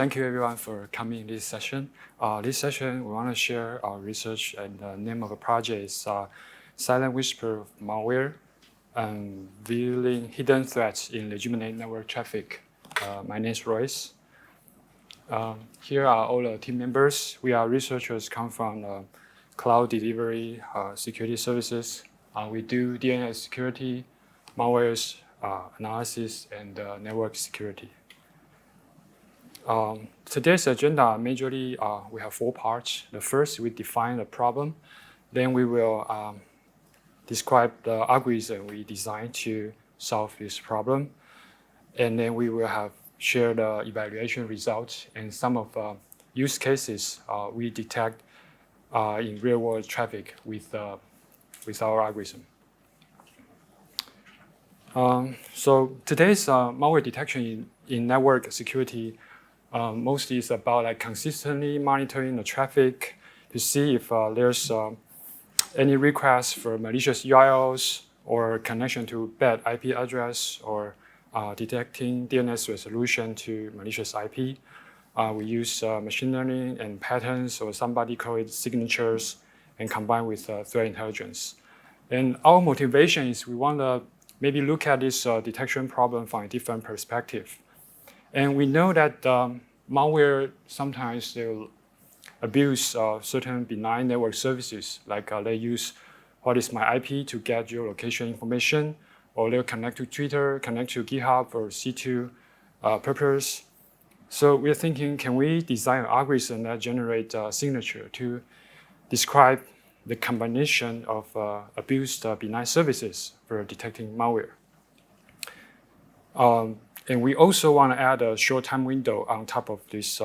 Thank you everyone for coming in this session. This session, we want to share our research, and the name of the project is Silent Whisper of Malware, Unveiling Hidden Threats in Legitimate Network Traffic. My name is Royce. Here are all the team members. We are researchers come from cloud delivery, security services. We do DNS security, malwares analysis, and network security. Today's agenda, majorly, we have 4 parts. The first, we define the problem. Then we will describe the algorithm we designed to solve this problem. And then we will have share the evaluation results and some of use cases we detect in real-world traffic with our algorithm. So today's malware detection in network security mostly is about consistently monitoring the traffic to see if there's any requests for malicious URLs or connection to bad IP address, or detecting DNS resolution to malicious IP. We use machine learning and patterns, or somebody call it signatures, and combine with threat intelligence. And our motivation is we want to maybe look at this detection problem from a different perspective. And we know that malware sometimes they'll abuse certain benign network services, like they use what is my IP to get your location information, or they'll connect to Twitter, connect to GitHub or C2 purpose. So we're thinking, can we design an algorithm that generates a signature to describe the combination of abused benign services for detecting malware? And we also want to add a short time window on top of these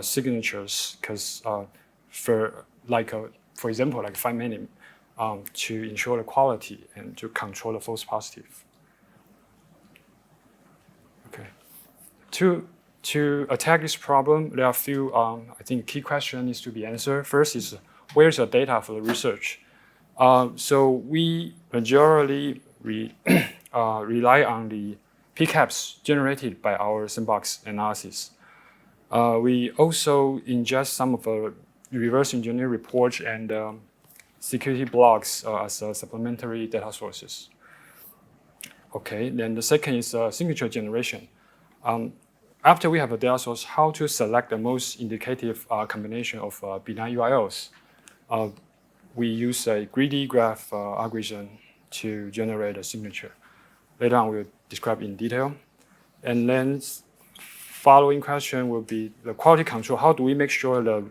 signatures, because for example, 5 minutes to ensure the quality and to control the false positive. Okay. To attack this problem, there are a few I think key questions needs to be answered. First is, where's the data for the research? So we majorly rely on the PCAPs generated by our sandbox analysis. We also ingest some of the reverse engineer reports and security blogs as supplementary data sources. Okay, then the second is signature generation. After we have a data source, how to select the most indicative combination of benign URLs? We use a greedy graph algorithm to generate a signature. Later on, we'll describe in detail. And then following question will be the quality control. How do we make sure the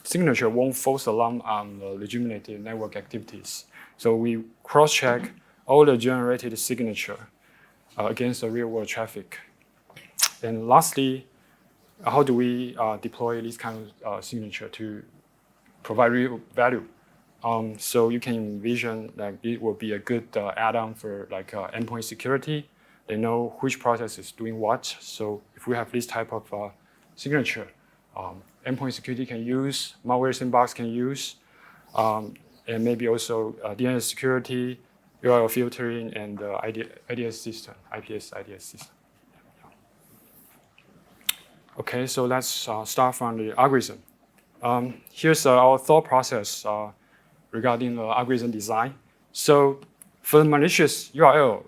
signature won't false alarm on the legitimate network activities? So we cross-check all the generated signature against the real-world traffic. And lastly, how do we deploy this kind of signature to provide real value? So you can envision it will be a good add-on for endpoint security. They know which process is doing what. So if we have this type of signature, endpoint security can use, malware sandbox can use, and maybe also DNS security, URL filtering, and IDS system, IPS IDS system. Okay, so let's start from the algorithm. Here's our thought process regarding the algorithm design. So for the malicious URL,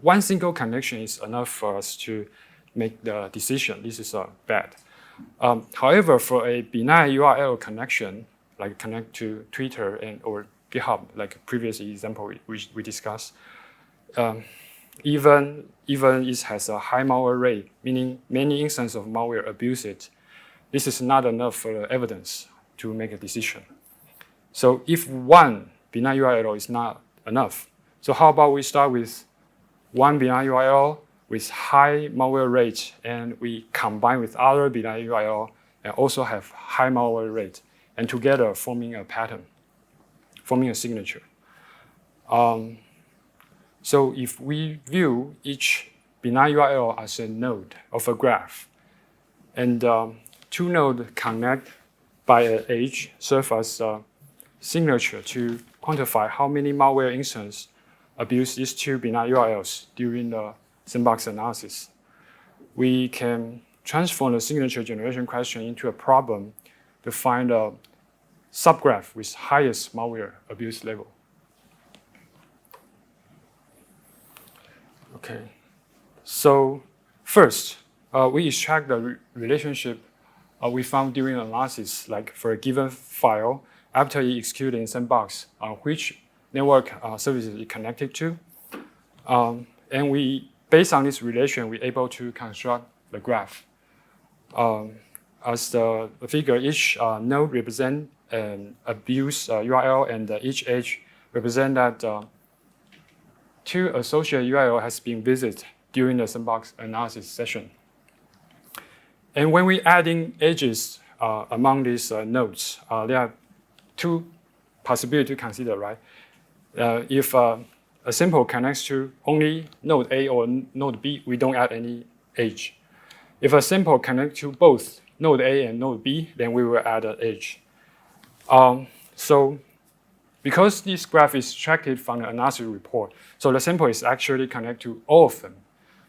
one single connection is enough for us to make the decision. This is bad. However, for a benign URL connection, like connect to Twitter or GitHub, like previous example we discussed, even it has a high malware rate, meaning many instances of malware abuse it, this is not enough for the evidence to make a decision. So if one benign URL is not enough, so how about we start with one benign URL with high malware rate, and we combine with other benign URL and also have high malware rate, and together forming a pattern, forming a signature. So if we view each benign URL as a node of a graph, and 2 nodes connect by an edge serve as a signature to quantify how many malware instances abuse these 2 benign URLs during the sandbox analysis. We can transform the signature generation question into a problem to find a subgraph with highest malware abuse level. Okay, so first, we extract the relationship we found during analysis, like for a given file, after it executed in sandbox, which network services it connected to. And based on this relation, we're able to construct the graph. As the figure, each node represents an abuse URL, and each edge represents that two associated URL has been visited during the sandbox analysis session. And when we adding edges among these nodes, there are two possibilities to consider, right? If a sample connects to only node A or node B, we don't add any edge. If a sample connects to both node A and node B, then we will add an edge. So because this graph is extracted from the analysis report, so the sample is actually connected to all of them.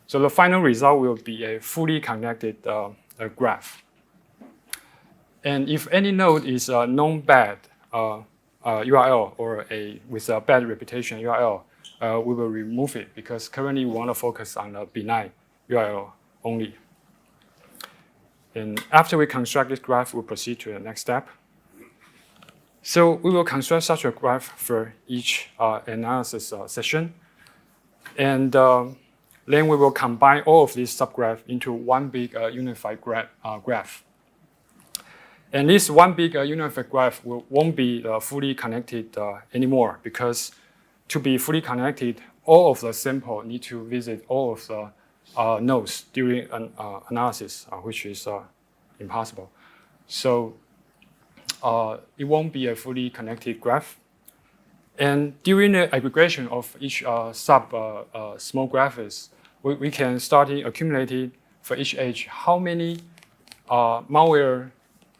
So the final result will be a fully connected graph. And if any node is a known bad URL or with a bad reputation URL, we will remove it because currently we want to focus on the benign URL only. And after we construct this graph, we'll proceed to the next step. So we will construct such a graph for each analysis session. And then we will combine all of these subgraphs into one big unified graph. And this one big unified graph won't be fully connected anymore, because to be fully connected, all of the sample need to visit all of the nodes during an analysis, which is impossible. So it won't be a fully connected graph. And during the aggregation of each small graphs, we can start accumulating for each edge how many malware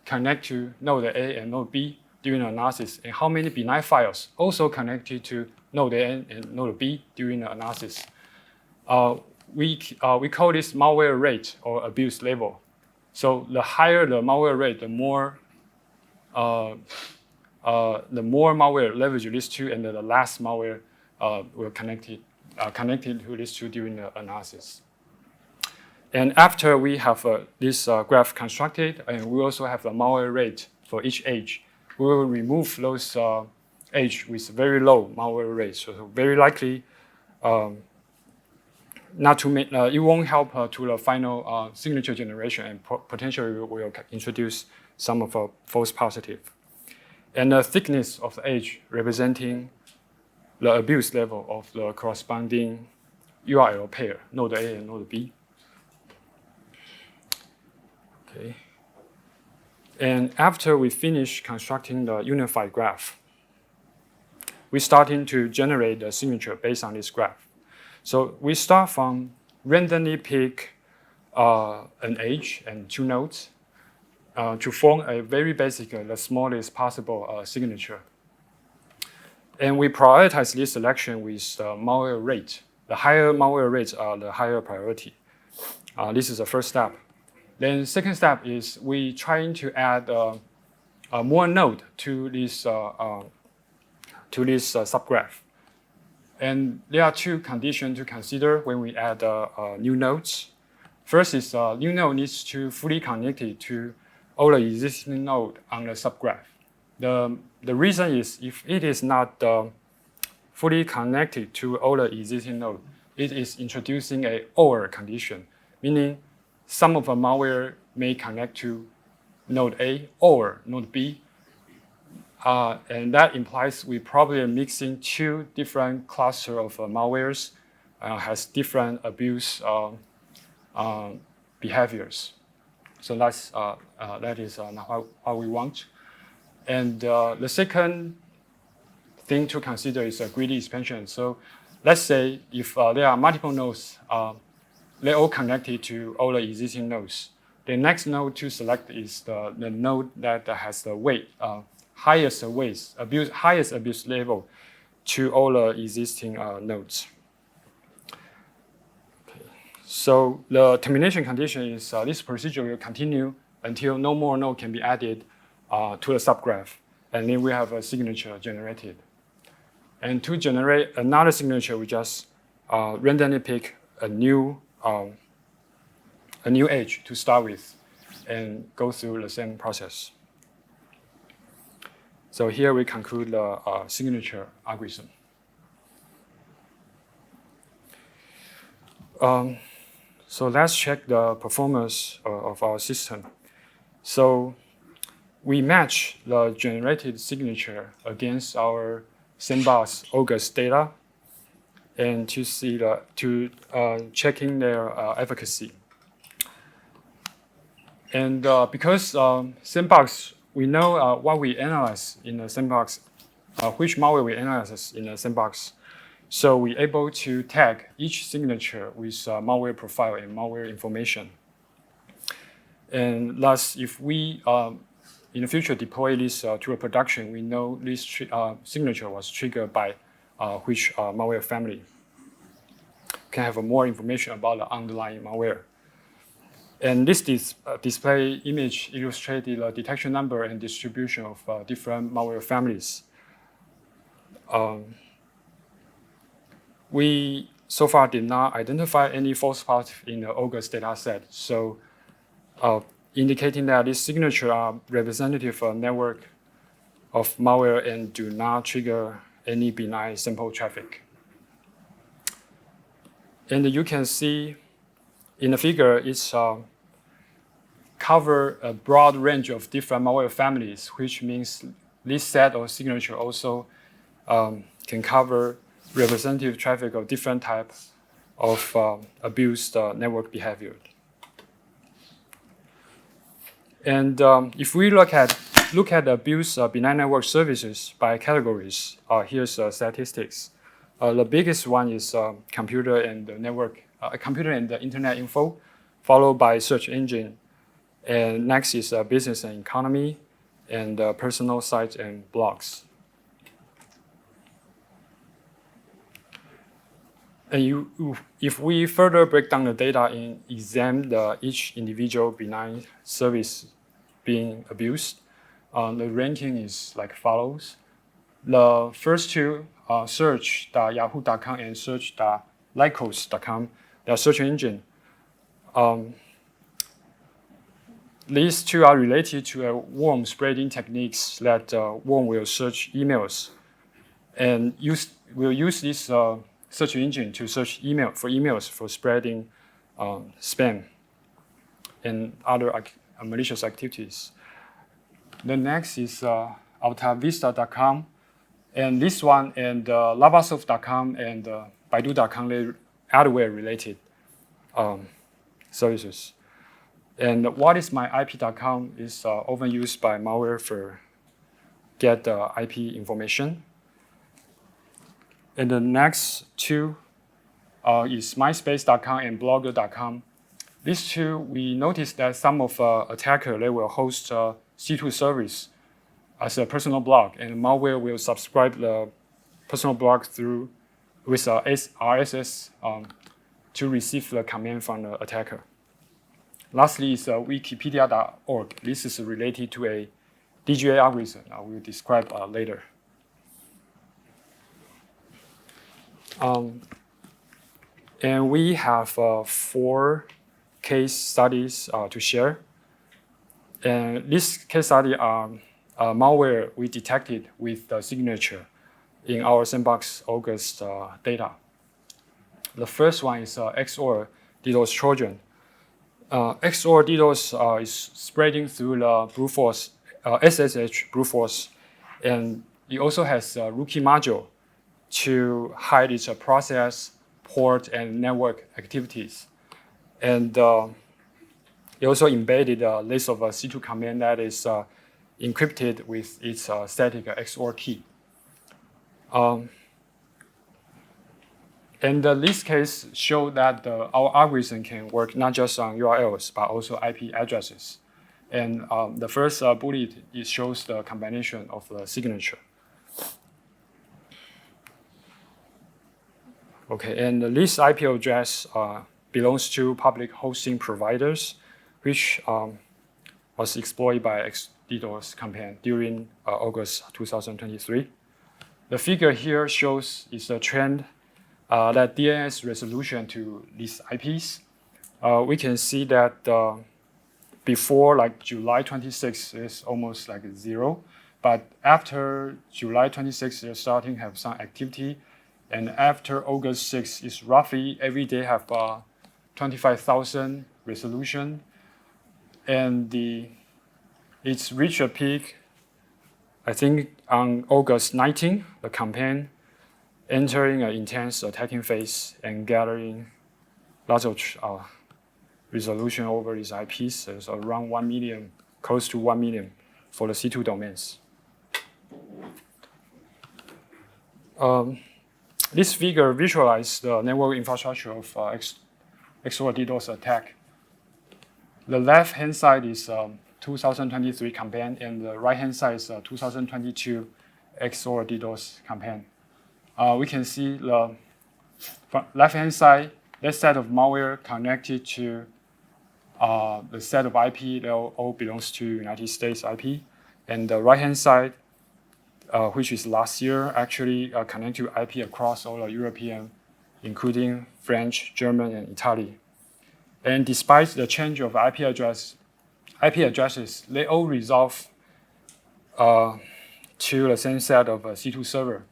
connect to node A and node B during the analysis, and how many benign files also connected to node A and node B during the analysis. We call this malware rate or abuse level. So the higher the malware rate, the more malware leverage these two, and the less malware will connected to these two during the analysis. And after we have this graph constructed, and we also have the malware rate for each edge, we will remove those edge with very low malware rate. So very likely, not to make, it won't help to the final signature generation, and potentially we will introduce some of a false positive. And the thickness of the edge representing the abuse level of the corresponding URL pair, node A and node B. Okay. And after we finish constructing the unified graph, we're starting to generate the signature based on this graph. So we start from randomly pick an edge and two nodes to form a very basic, the smallest possible signature. And we prioritize this selection with malware rate. The higher malware rates are the higher priority. This is the first step. Then second step is we trying to add more node to this subgraph. And there are two conditions to consider when we add new nodes. First is new node needs to fully connect it to all the existing node on the subgraph. The reason is if it is not fully connected to all the existing node, it is introducing a OR condition, meaning some of the malware may connect to node A or node B. And that implies we probably are mixing two different clusters of malwares, has different abuse behaviors. So that is not how we want. And the second thing to consider is a greedy expansion. So let's say if there are multiple nodes, they're all connected to all the existing nodes. The next node to select is the node that has the weight, highest abuse level to all the existing nodes. Okay. So the termination condition is this procedure will continue until no more node can be added to the subgraph, and then we have a signature generated. And to generate another signature, we just randomly pick a new edge to start with, and go through the same process. So here we conclude the signature algorithm. So let's check the performance of our system. So we match the generated signature against our sandbox August data, and to see checking their efficacy. And because sandbox, we know what we analyze in the sandbox, which malware we analyze in the sandbox. So we're able to tag each signature with malware profile and malware information. And thus, if we in the future deploy this to a production, we know this signature was triggered by which malware family. Can have more information about the underlying malware. And this display image illustrated the detection number and distribution of different malware families. We so far did not identify any false positive in the August data set, so indicating that these signatures are representative of a network of malware and do not trigger any benign sample traffic. And you can see in the figure, it's cover a broad range of different malware families, which means this set of signature also can cover representative traffic of different types of abused network behavior. And if we look at abused benign network services by categories, here's statistics. The biggest one is computer and the network, computer and the internet info, followed by search engine. And next is business and economy, and personal sites and blogs. And if we further break down the data and examine each individual benign service being abused, the ranking is like follows. The first two, search.yahoo.com and search.lycos.com, they are search engine. These two are related to a worm spreading techniques that worm will search emails and will use this search engine to search emails for spreading spam and other malicious activities. The next is altavista.com, and this one and lavasoft.com and baidu.com, they're adware related services. And whatismyip.com is often used by malware for get IP information. And the next two is myspace.com and blogger.com. These two, we noticed that some of attackers, they will host C2 service as a personal blog, and malware will subscribe the personal blog through with RSS to receive the command from the attacker. Lastly is wikipedia.org. This is related to a DGA algorithm I will describe later. And we have 4 case studies to share. And this case study are malware we detected with the signature in our sandbox August data. The first one is XorDDos Trojan. XorDDos is spreading through the brute force, SSH brute force, and it also has a rookie module to hide its process, port, and network activities. And it also embedded a list of C2 command that is encrypted with its static XOR key. And this case showed that our algorithm can work not just on URLs, but also IP addresses. And the first bullet, it shows the combination of the signature. Okay, and this IP address belongs to public hosting providers, which was exploited by XorDDos campaign during August 2023. The figure here shows is a trend that DNS resolution to these IPs. We can see that before like July 26 is almost like 0, but after July 26 they're starting to have some activity, and after August 6 is roughly every day have 25,000 resolution, and it's reached a peak. I think on August 19, the campaign entering an intense attacking phase and gathering lots of resolution over these IPs. There's around 1 million, close to 1 million for the C2 domains. This figure visualizes the network infrastructure of XorDDos attack. The left-hand side is 2023 campaign, and the right-hand side is 2022 XorDDos campaign. We can see the left-hand side, that set of malware connected to the set of IP that all belongs to United States IP, and the right-hand side, which is last year, actually connected to IP across all the European, including French, German, and Italy. And despite the change of IP addresses, they all resolve to the same set of C2 server.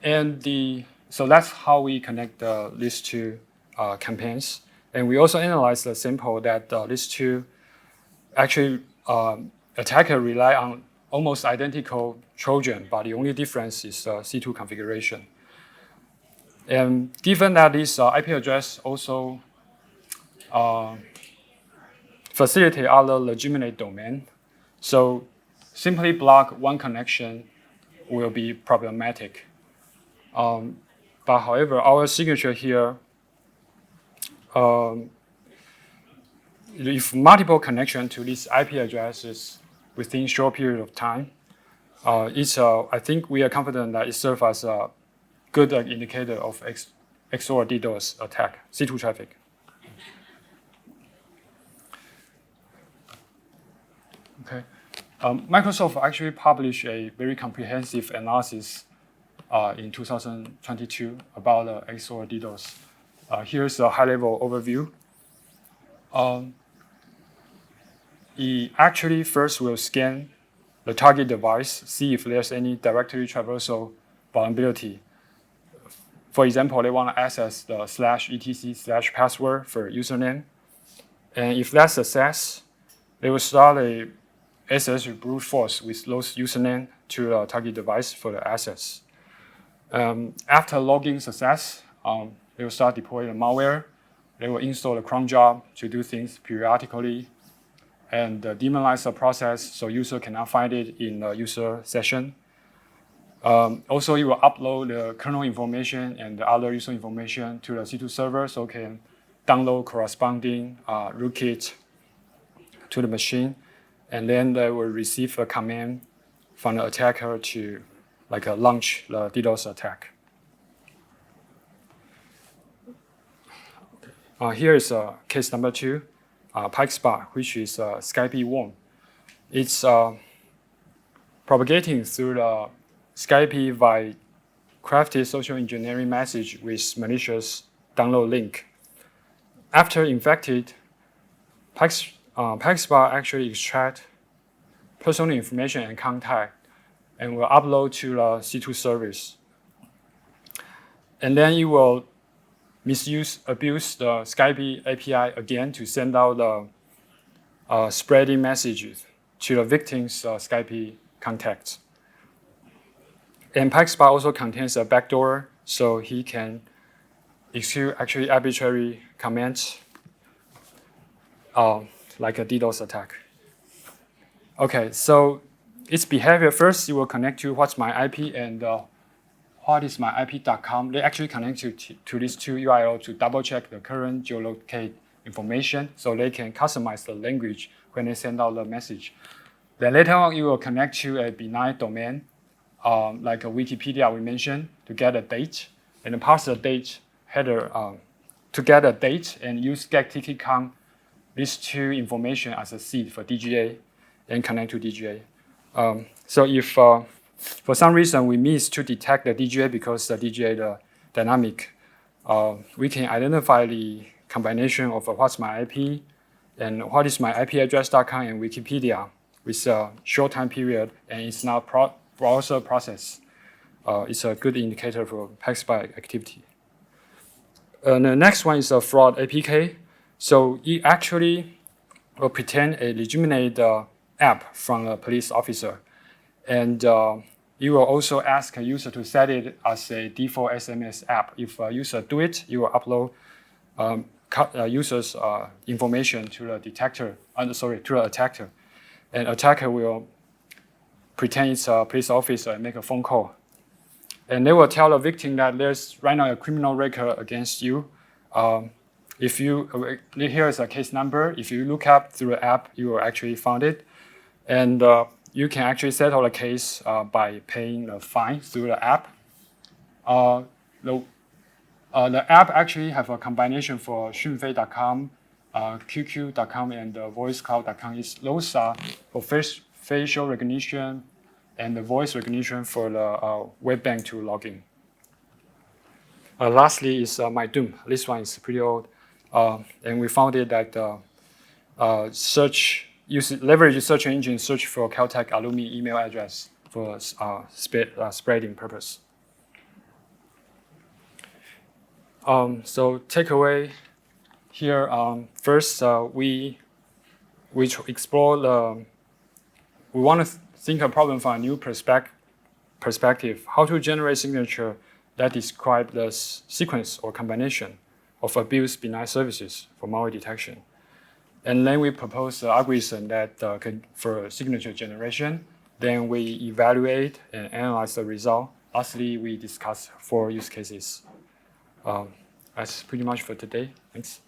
And so that's how we connect these two campaigns. And we also analyze the sample that these two actually attacker rely on almost identical Trojan, but the only difference is C2 configuration. And given that this IP address also facilitate other legitimate domain, so simply block one connection will be problematic. But however, our signature here, if multiple connection to these IP addresses within short period of time, I think we are confident that it serves as a good indicator of XorDDos attack, C2 traffic. Okay. Microsoft actually published a very comprehensive analysis in 2022 about XorDDos. Here's a high-level overview. It actually first will scan the target device, see if there's any directory traversal vulnerability. For example, they want to access the /etc/password for username. And if that's success, they will start a SS brute force with those username to the target device for the access. After logging success, they will start deploying the malware. They will install the cron job to do things periodically and demonize the process so user cannot find it in the user session. Also, you will upload the kernel information and the other user information to the C2 server so can download corresponding rootkit to the machine, and then they will receive a command from the attacker to launch the DDoS attack. Here is case number 2, Pykspa, which is Skype worm. It's propagating through the Skype by crafted social engineering message with malicious download link. After infected, Pykspa actually extract personal information and contact and will upload to the C2 service. And then it will abuse the Skype API again to send out the spreading messages to the victim's Skype contacts. And Pykspa also contains a backdoor, so he can execute actually arbitrary commands like a DDoS attack. Okay, so its behavior first, it will connect to what's my IP and what is my IP.com. They actually connect to these two URL to double check the current geolocate information so they can customize the language when they send out the message. Then later on, you will connect to a benign domain, like a Wikipedia we mentioned, to get a date and pass the date header to get a date and use get ticket count these two information as a seed for DGA and connect to DGA. So if for some reason we miss to detect the DGA because the DGA the dynamic, we can identify the combination of what's my IP and what is my IP address.com and Wikipedia with a short time period, and it's not browser process. It's a good indicator for Pykspa activity. And the next one is a fraud APK. So it actually will pretend a legitimate app from a police officer. And you will also ask a user to set it as a default SMS app. If a user do it, you will upload user's information to the detector, to the attacker. And attacker will pretend it's a police officer and make a phone call. And they will tell the victim that there's right now a criminal record against you. If you, here is a case number. If you look up through the app, you will actually find it. And you can actually settle the case by paying the fine through the app. The app actually have a combination for xunfei.com, qq.com, and voicecloud.com. Those are for facial recognition and the voice recognition for the web bank to log in. Lastly is MyDoom. This one is pretty old. And we found it that leverage search engine search for Caltech alumni email address for spreading purpose. So takeaway here, first we explore we want to think a problem from a new perspective, how to generate signature that describe the sequence or combination of abused benign services for malware detection. And then we propose an algorithm that for signature generation. Then we evaluate and analyze the result. Lastly, we discuss 4 use cases. That's pretty much for today. Thanks.